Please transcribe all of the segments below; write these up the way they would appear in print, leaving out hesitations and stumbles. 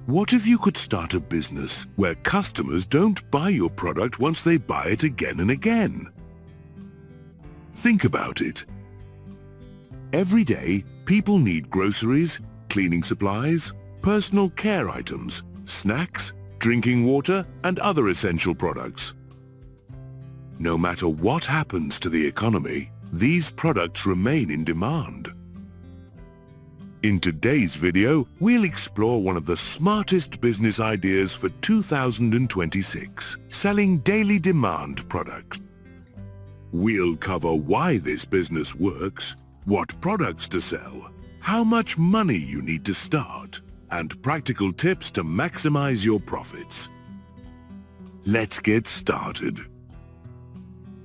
What if you could start a business where customers don't buy your product once they buy it again and again? Think about it. Every day, people need groceries, cleaning supplies, personal care items, snacks, drinking water, and other essential products. No matter what happens to the economy, these products remain in demand. In today's video, we'll explore one of the smartest business ideas for 2026, selling daily demand products. We'll cover why this business works, what products to sell, how much money you need to start, and practical tips to maximize your profits. Let's get started.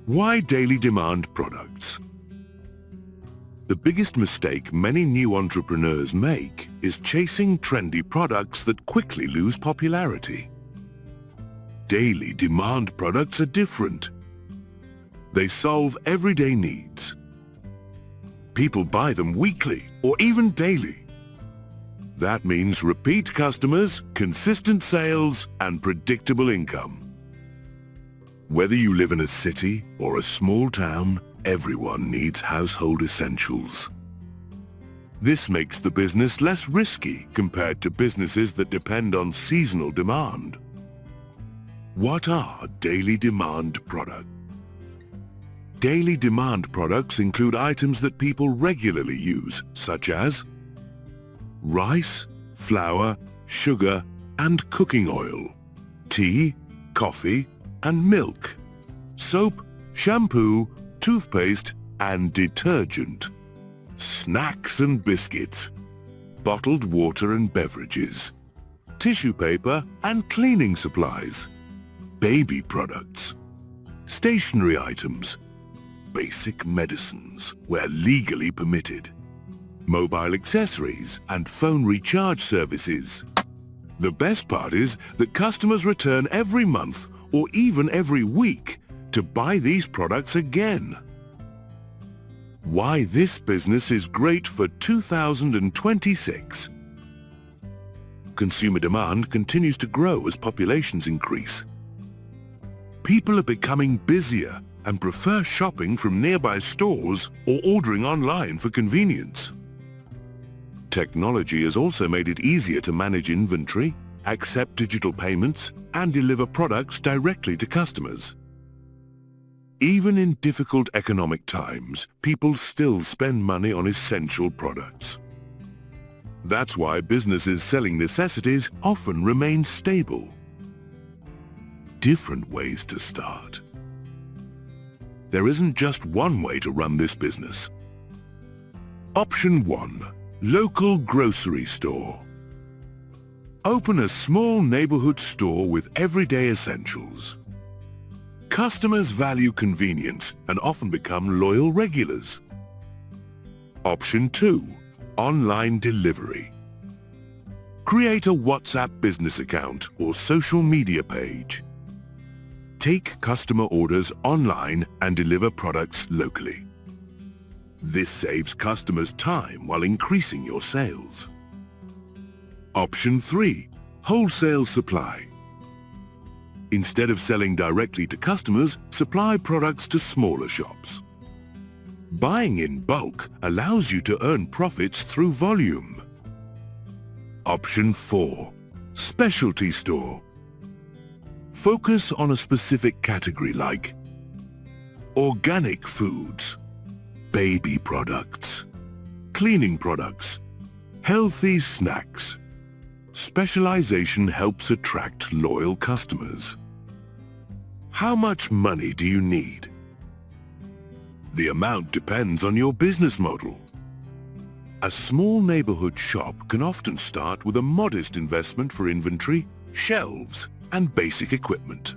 Why daily demand products? The biggest mistake many new entrepreneurs make is chasing trendy products that quickly lose popularity. Daily demand products are different. They solve everyday needs. People buy them weekly or even daily. That means repeat customers, consistent sales, and predictable income. Whether you live in a city or a small town, everyone needs household essentials. This makes the business less risky compared to businesses that depend on seasonal demand. What are daily demand products? Daily demand products include items that people regularly use, such as rice, flour, sugar, and cooking oil, tea, coffee, and milk, soap, shampoo, toothpaste, and detergent, snacks and biscuits, bottled water and beverages, tissue paper and cleaning supplies, baby products, stationery items, basic medicines where legally permitted, mobile accessories and phone recharge services. The best part is that customers return every month or even every week to buy these products again. Why this business is great for 2026. Consumer demand continues to grow as populations increase. People are becoming busier and prefer shopping from nearby stores or ordering online for convenience. Technology has also made it easier to manage inventory, accept digital payments, and deliver products directly to customers. Even in difficult economic times, people still spend money on essential products. That's why businesses selling necessities often remain stable. Different ways to start. There isn't just one way to run this business. Option 1. Local grocery store. Open a small neighborhood store with everyday essentials. Customers value convenience and often become loyal regulars. Option 2. Online delivery. Create a WhatsApp business account or social media page. Take customer orders online and deliver products locally. This saves customers time while increasing your sales. Option 3. Wholesale supply. Instead of selling directly to customers, supply products to smaller shops. Buying in bulk allows you to earn profits through volume. Option 4. Specialty store. Focus on a specific category like organic foods, baby products, cleaning products, healthy snacks. Specialization helps attract loyal customers. How much money do you need? The amount depends on your business model. A small neighborhood shop can often start with a modest investment for inventory, shelves, and basic equipment.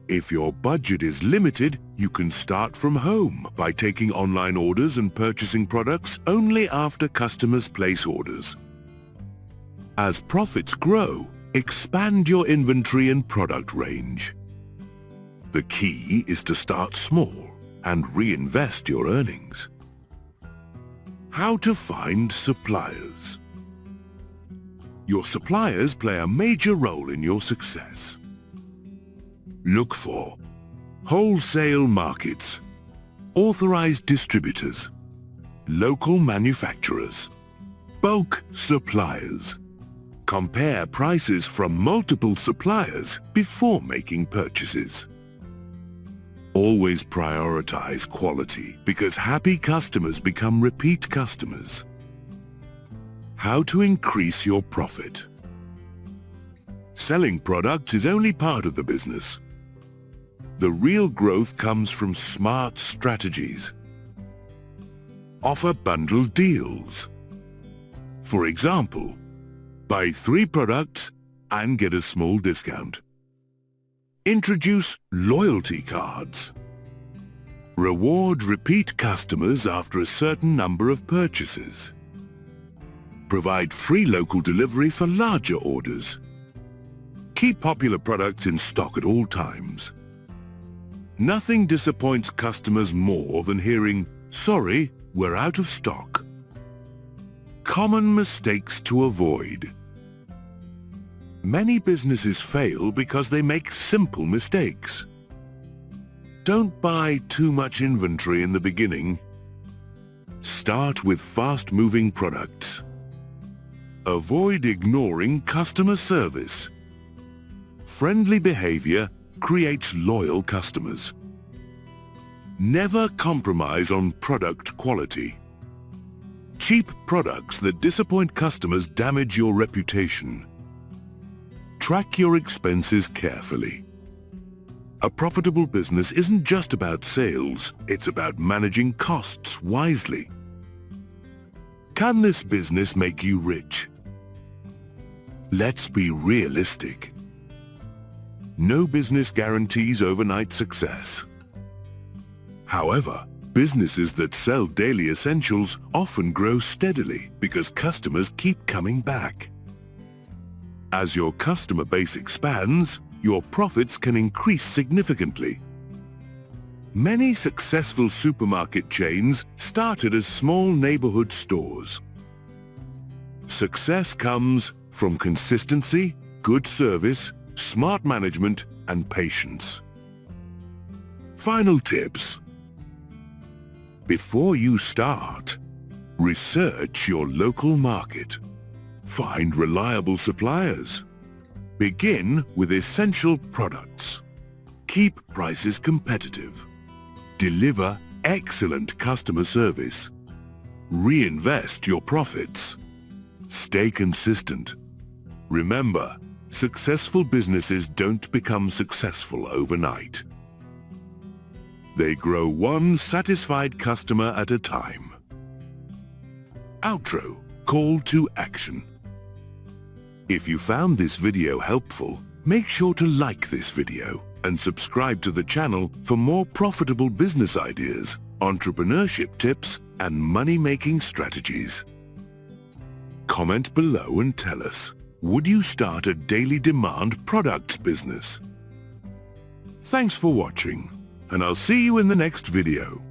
If your budget is limited, you can start from home by taking online orders and purchasing products only after customers place orders. As profits grow, expand your inventory and product range. The key is to start small and reinvest your earnings. How to find suppliers. your suppliers play a major role in your success. Look for wholesale markets, authorized distributors, local manufacturers, bulk suppliers. Compare prices from multiple suppliers before making purchases. Always prioritize quality because happy customers become repeat customers. How to increase your profit. Selling products is only part of the business. The real growth comes from smart strategies. Offer bundle deals. For example, buy 3 products and get a small discount. Introduce loyalty cards. Reward repeat customers after a certain number of purchases. Provide free local delivery for larger orders. Keep popular products in stock at all times. Nothing disappoints customers more than hearing, "Sorry, we're out of stock." Common mistakes to avoid. Many businesses fail because they make simple mistakes. Don't buy too much inventory in the beginning. Start with fast-moving products. Avoid ignoring customer service. Friendly behavior creates loyal customers. Never compromise on product quality. Cheap products that disappoint customers damage your reputation. Track your expenses carefully. A profitable business isn't just about sales, it's about managing costs wisely. Can this business make you rich? Let's be realistic. No business guarantees overnight success. However, businesses that sell daily essentials often grow steadily because customers keep coming back. As your customer base expands, your profits can increase significantly. Many successful supermarket chains started as small neighborhood stores. Success comes from consistency, good service, smart management, and patience. Final tips. Before you start, research your local market. Find reliable suppliers. Begin with essential products. Keep prices competitive. Deliver excellent customer service. Reinvest your profits. Stay consistent. Remember, successful businesses don't become successful overnight. They grow one satisfied customer at a time. Outro, call to action. If you found this video helpful, make sure to like this video and subscribe to the channel for more profitable business ideas, entrepreneurship tips, and money-making strategies. Comment below and tell us, would you start a daily demand products business? Thanks for watching, and I'll see you in the next video.